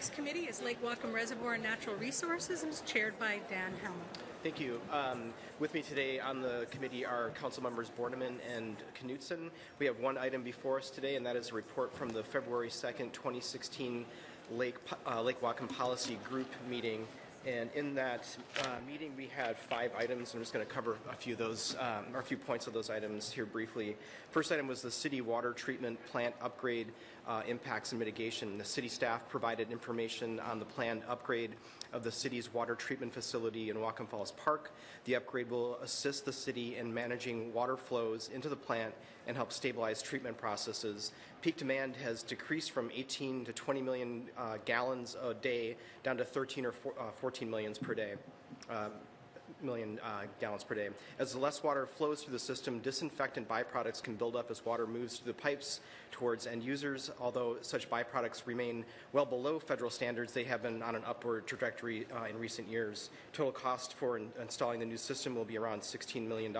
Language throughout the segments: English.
next committee is Lake Whatcom Reservoir and Natural Resources, and is chaired by Dan Hellman. Thank you. With me today on the committee are Council Members Borneman and Knutson. We have one item before us today, and that is a report from the February 2nd, 2016 Lake Whatcom Policy Group meeting. And in that meeting, we had 5 items. I'm just going to cover a few of those, or a few points of those items here briefly. First item was the city water treatment plant upgrade impacts and mitigation. The city staff provided information on the planned upgrade of the city's water treatment facility in Whatcom Falls Park. The upgrade will assist the city in managing water flows into the plant and help stabilize treatment processes. Peak demand has decreased from 18 to 20 million gallons a day down to 13 or 14 million gallons per day. As the less water flows through the system, disinfectant byproducts can build up as water moves through the pipes towards end users. Although such byproducts remain well below federal standards, they have been on an upward trajectory in recent years. Total cost for installing the new system will be around $16 million.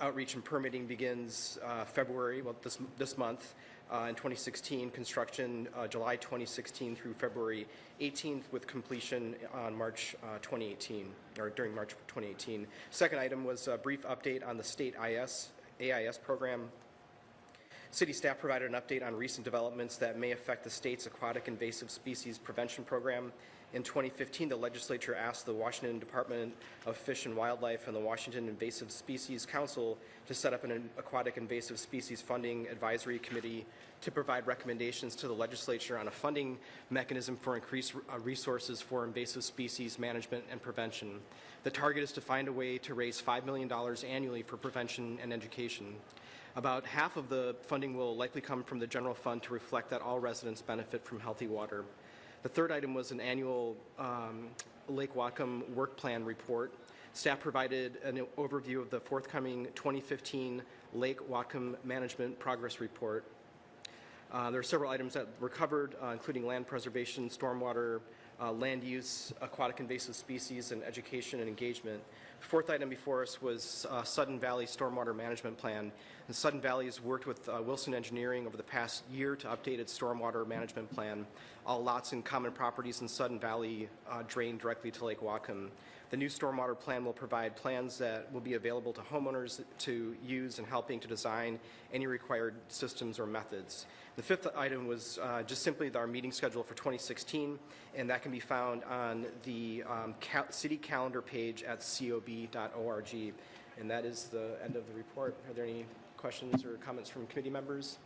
Outreach and permitting begins February, well, this month in 2016. Construction July 2016 through February 18th, with completion on March 2018, or during March 2018. Second item was a brief update on the state AIS program. City staff provided an update on recent developments that may affect the state's aquatic invasive species prevention program. In 2015, the legislature asked the Washington Department of Fish and Wildlife and the Washington Invasive Species Council to set up an aquatic invasive species funding advisory committee to provide recommendations to the legislature on a funding mechanism for increased resources for invasive species management and prevention. The target is to find a way to raise $5 million annually for prevention and education. About half of the funding will likely come from the general fund to reflect that all residents benefit from healthy water. The third item was an annual Lake Whatcom work plan report. Staff provided an overview of the forthcoming 2015 Lake Whatcom Management Progress Report. There are several items that were covered, including land preservation, stormwater, land use, aquatic invasive species, and education and engagement. The fourth item before us was Sudden Valley Stormwater Management Plan. And Sudden Valley has worked with Wilson Engineering over the past year to update its stormwater management plan. All lots and common properties in Sudden Valley drain directly to Lake Whatcom. The new stormwater plan will provide plans that will be available to homeowners to use in helping to design any required systems or methods. The fifth item was just simply our meeting schedule for 2016, and that can be found on the city calendar page at cob.org. And that is the end of the report. Are there any questions or comments from committee members?